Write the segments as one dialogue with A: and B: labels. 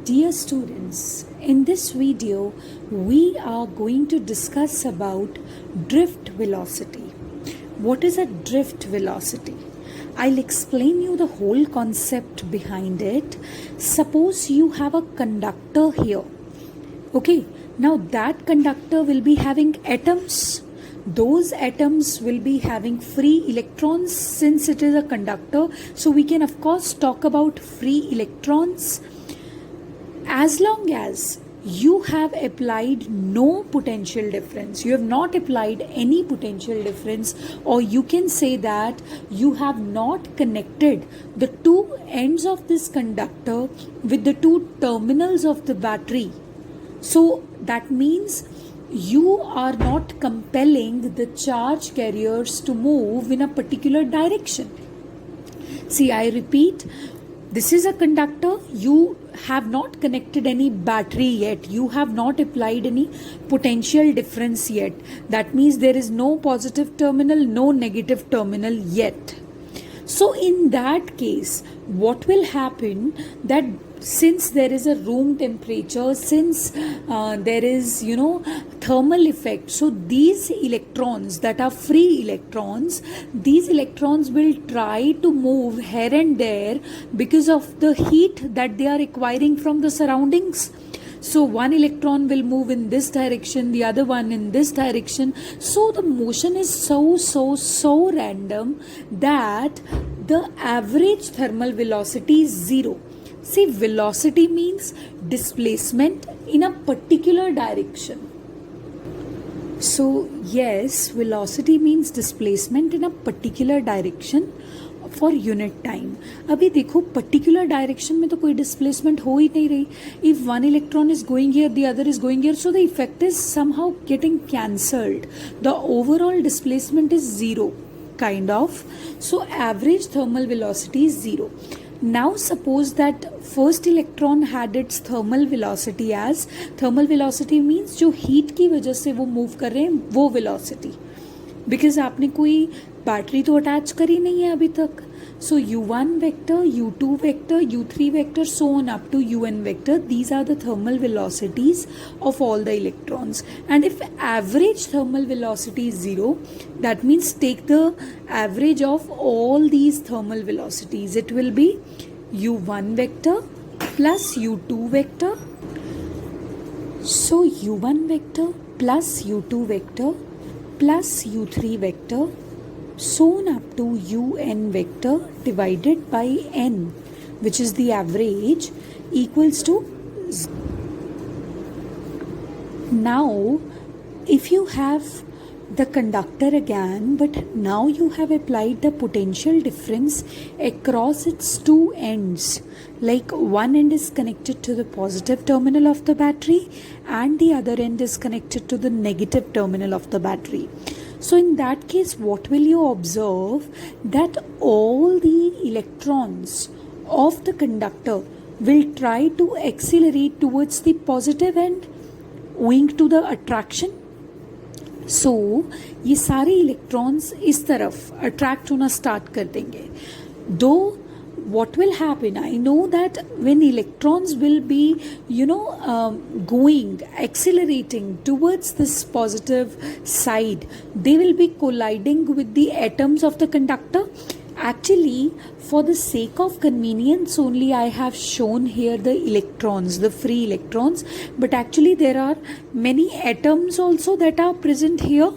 A: Dear students, in this video we are going to discuss about drift velocity. What is a drift velocity? I'll explain you the whole concept behind it. Suppose you have a conductor here. Okay, now that conductor will be having atoms. Those atoms will be having free electrons since it is a conductor. So we can of course talk about free electrons. As long as you have applied no potential difference, you have not applied any potential difference, or you can say that you have not connected the two ends of this conductor with the two terminals of the battery. So that means you are not compelling the charge carriers to move in a particular direction. See, I repeat, this is a conductor. You have not connected any battery yet. You have not applied any potential difference yet. That means there is no positive terminal, no negative terminal yet. So in that case, what will happen that since there is a room temperature, since there is thermal effect, so these electrons that are free electrons, these electrons will try to move here and there because of the heat that they are acquiring from the surroundings. So one electron will move in this direction, the other one in this direction. So the motion is so random that the average thermal velocity is zero. See, velocity means displacement in a particular direction. So yes, velocity means displacement in a particular direction for unit time. अभी देखो particular direction में तो कोई displacement हो ही नहीं रही. If one electron is going here, the other is going here, so the effect is somehow getting cancelled. The overall displacement is zero, kind of. So average thermal velocity is zero. Now suppose that first electron had its thermal velocity as, thermal velocity means जो heat की वजह से वो move कर रहे हैं वो velocity, because आपने कोई बैटरी तो अटैच करी नहीं है अभी तक. So u1 vector, u2 vector, u3 vector, so on up to un vector, these are the thermal velocities of all the electrons. And if average thermal velocity is zero, that means take the average of all these thermal velocities. It will be u1 vector plus u2 vector. So u1 vector plus u2 vector plus u3 vector, so on up to un vector divided by n, which is the average, equals to z. Now if you have the conductor again, but now you have applied the potential difference across its two ends, like one end is connected to the positive terminal of the battery and the other end is connected to the negative terminal of the battery. So in that case, what will you observe? That all the electrons of the conductor will try to accelerate towards the positive end owing to the attraction. So ये सारे electrons इस तरफ attract होना start कर देंगे. Though what will happen, I know that when electrons will be going, accelerating towards this positive side, they will be colliding with the atoms of the conductor. Actually, for the sake of convenience only, I have shown here the electrons, the free electrons, but actually there are many atoms also that are present here.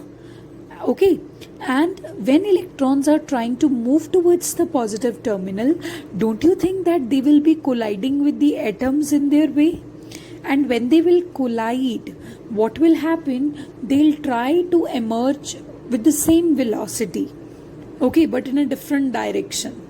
A: Okay, and when electrons are trying to move towards the positive terminal, don't you think that they will be colliding with the atoms in their way? And when they will collide, what will happen? They'll try to emerge with the same velocity, okay, but in a different direction.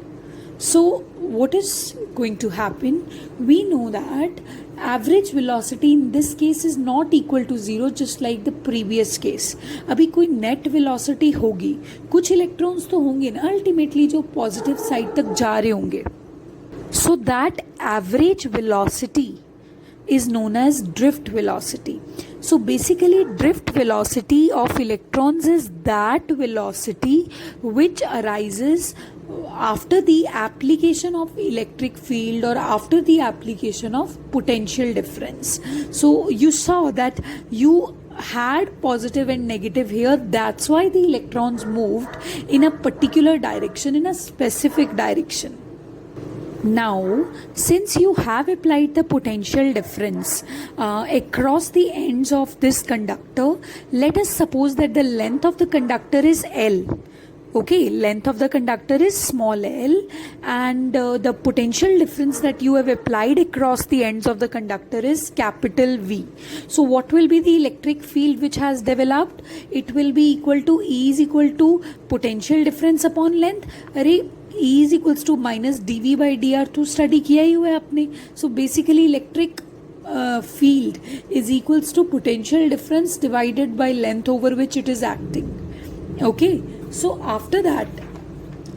A: So what is going to happen? We know that average velocity in this case is not equal to zero, just like the previous case. अभी कोई net velocity होगी, कुछ electrons तो होंगे ना ultimately जो positive side तक जा रहे होंगे. So that average velocity is known as drift velocity. So basically drift velocity of electrons is that velocity which arises after the application of electric field or after the application of potential difference. So you saw that you had positive and negative here. That's why the electrons moved in a particular direction, in a specific direction. Now, since you have applied the potential difference across the ends of this conductor, let us suppose that the length of the conductor is L. Okay, length of the conductor is small l, and the potential difference that you have applied across the ends of the conductor is capital V. So what will be the electric field which has developed? It will be equal to E is equal to potential difference upon length. अरे E is equals to minus dV by dr तो study किया ही हुआ है आपने. So basically electric field is equals to potential difference divided by length over which it is acting. Okay. So after that,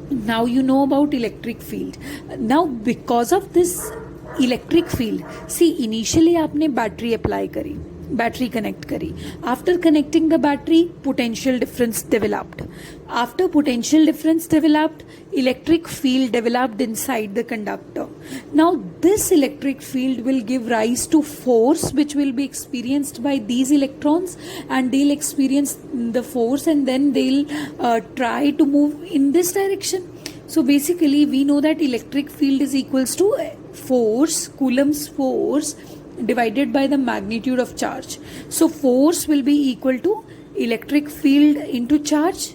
A: now you know about electric field. Now because of this electric field, see initially आपने battery apply करी, battery connect करी. After connecting the battery, potential difference developed. After potential difference developed, electric field developed inside the conductor. Now this electric field will give rise to force which will be experienced by these electrons, and they'll experience the force and then they'll try to move in this direction. So basically we know that electric field is equals to force, Coulomb's force, divided by the magnitude of charge. So force will be equal to electric field into charge,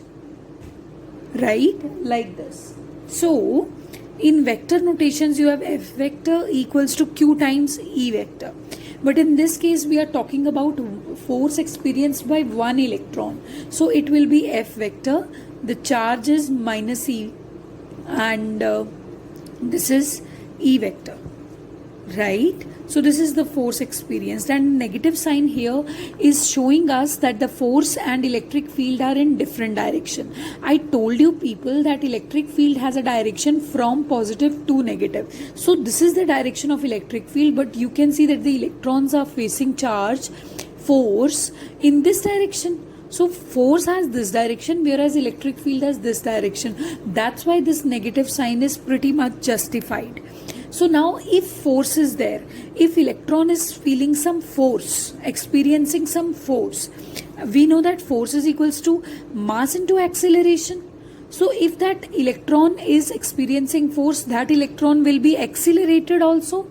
A: right? Like this. So in vector notations you have F vector equals to Q times E vector. But in this case we are talking about force experienced by one electron. So it will be F vector. The charge is minus E, and this is E vector, right? So this is the force experienced, and negative sign here is showing us that the force and electric field are in different direction. I told you people that electric field has a direction from positive to negative. So this is the direction of electric field, but you can see that the electrons are facing charge, force in this direction. So force has this direction, whereas electric field has this direction. That's why this negative sign is pretty much justified. So now if force is there, if electron is feeling some force, experiencing some force, we know that force is equals to mass into acceleration. So if that electron is experiencing force, that electron will be accelerated also.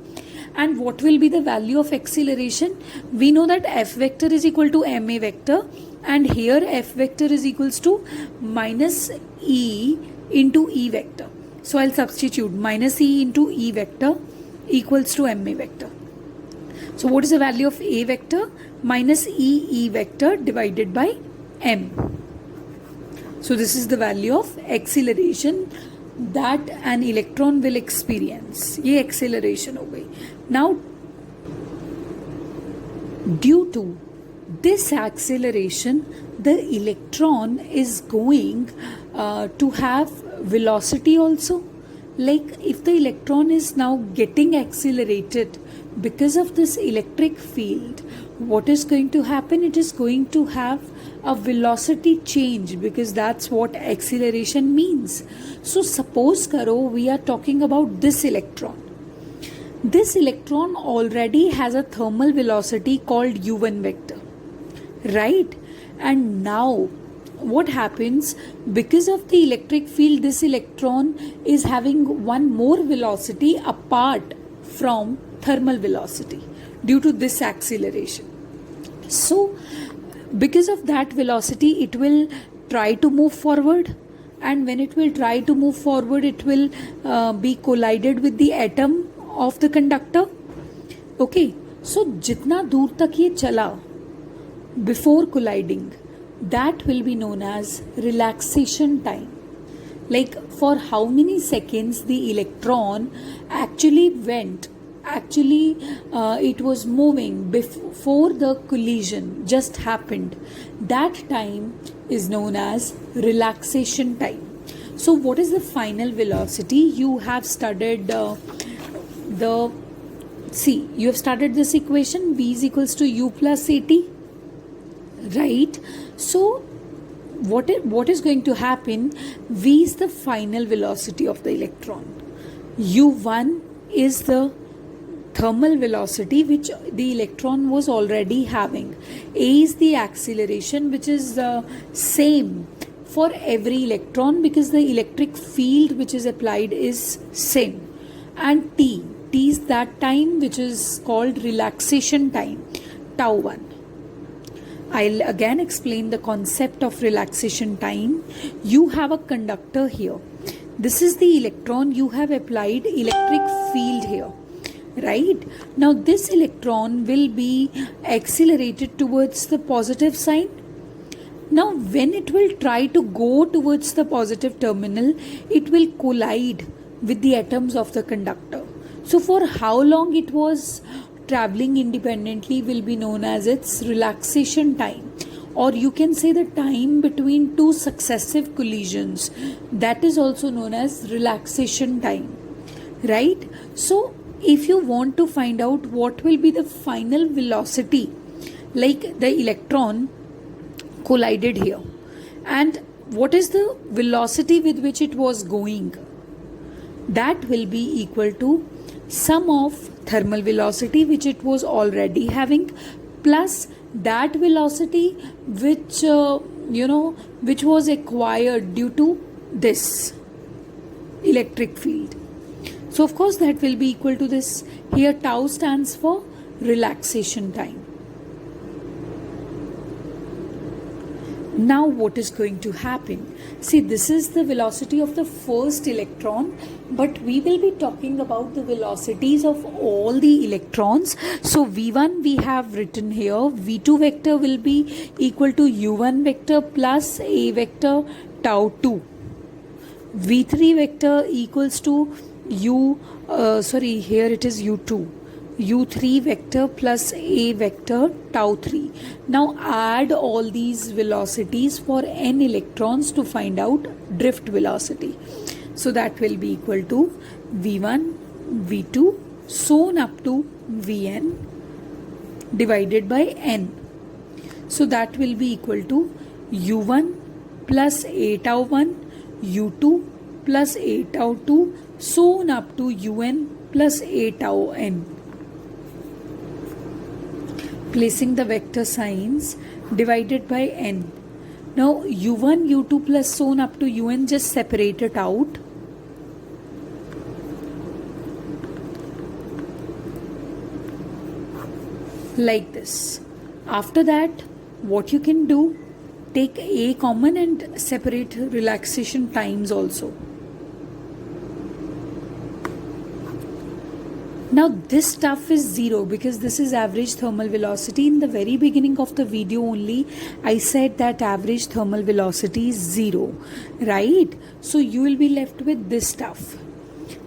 A: And what will be the value of acceleration? We know that F vector is equal to ma vector, and here F vector is equals to minus E into E vector. So I'll substitute minus E into E vector equals to ma vector. So what is the value of A vector? Minus E vector divided by m. So this is the value of acceleration that an electron will experience. ये acceleration हो गई. Now due to this acceleration, the electron is going to have velocity also. Like if the electron is now getting accelerated because of this electric field, what is going to happen? It is going to have a velocity change, because that's what acceleration means. So suppose karo we are talking about this electron. This electron already has a thermal velocity called u1 vector, right? And now what happens? Because of the electric field, this electron is having one more velocity apart from thermal velocity due to this acceleration. So because of that velocity, it will try to move forward, and when it will try to move forward, it will be collided with the atom of the conductor. Okay, so jitna dur tak ye chala before colliding, that will be known as relaxation time. Like for how many seconds the electron actually went, it was moving before the collision just happened, that time is known as relaxation time. So what is the final velocity? You have studied you have started this equation, v is equals to u plus at, right? So what is going to happen? V is the final velocity of the electron. U1 is the thermal velocity which the electron was already having. A is the acceleration, which is the same for every electron because the electric field which is applied is same. And T is that time which is called relaxation time, tau 1. I'll again explain the concept of relaxation time. You have a conductor here. This is the electron. You have applied electric field here, right? Now this electron will be accelerated towards the positive sign. Now when it will try to go towards the positive terminal, it will collide with the atoms of the conductor. So for how long it was traveling independently will be known as its relaxation time, or you can say the time between two successive collisions, that is also known as relaxation time, right? So if you want to find out what will be the final velocity, like the electron collided here, and what is the velocity with which it was going, that will be equal to sum of thermal velocity which it was already having plus that velocity which which was acquired due to this electric field. So of course that will be equal to this. Here tau stands for relaxation time. Now what is going to happen? See, this is the velocity of the first electron, but we will be talking about the velocities of all the electrons. So V1 we have written here. V2 vector will be equal to U1 vector plus A vector tau 2. V3 vector equals to here it is U2. U3 vector plus A vector tau 3. Now add all these velocities for n electrons to find out drift velocity. So that will be equal to V1, V2, so on up to Vn divided by n. So that will be equal to U1 plus A tau 1, U2 plus A tau 2, so on up to Un plus A tau n. Placing the vector signs divided by n. Now U1, U2 plus so on up to Un, just separate it out. Like this. After that, what you can do, take A common and separate relaxation times also. Now this stuff is 0 because this is average thermal velocity. In the very beginning of the video only I said that average thermal velocity is 0, right? So you will be left with this stuff.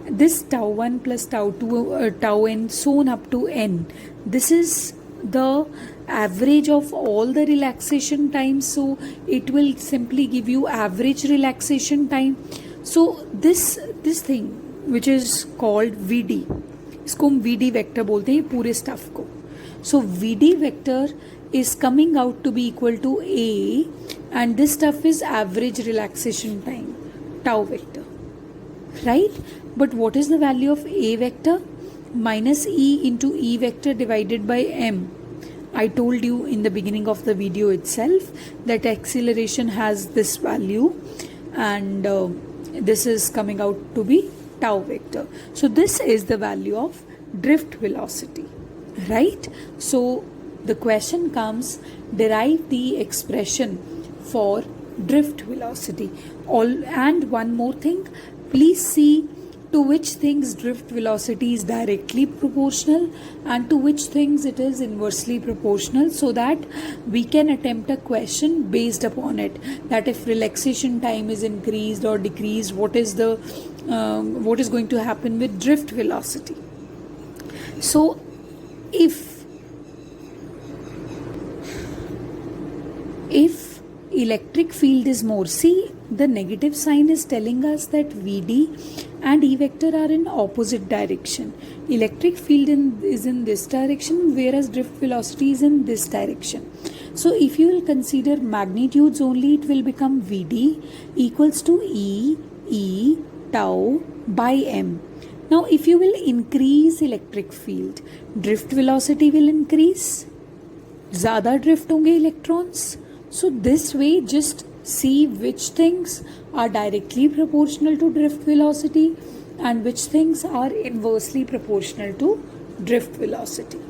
A: This tau 1 plus tau 2, tau n, so on up to n. This is the average of all the relaxation times. So it will simply give you average relaxation time. So this thing which is called VD, इसको हम VD vector बोलते हैं पूरे stuff को. सो VD vector is coming out to be equal to A, and this stuff is average relaxation time, tau vector, right? But what is the value of A vector? Minus E into E vector divided by M. I told you in the beginning of the video itself that acceleration has this value, and this is coming out to be tau vector. So this is the value of drift velocity, right? So the question comes, derive the expression for drift velocity. And one more thing, please see to which things drift velocity is directly proportional and to which things it is inversely proportional, so that we can attempt a question based upon it, that if relaxation time is increased or decreased, what is going to happen with drift velocity. So if electric field is more, see, the negative sign is telling us that VD and E vector are in opposite direction. Electric field is in this direction, whereas drift velocity is in this direction. So if you will consider magnitudes only, it will become Vd equals to E tau by m. Now if you will increase electric field, drift velocity will increase, ज़्यादा drift होंगे electrons. So this way just see which things are directly proportional to drift velocity and which things are inversely proportional to drift velocity.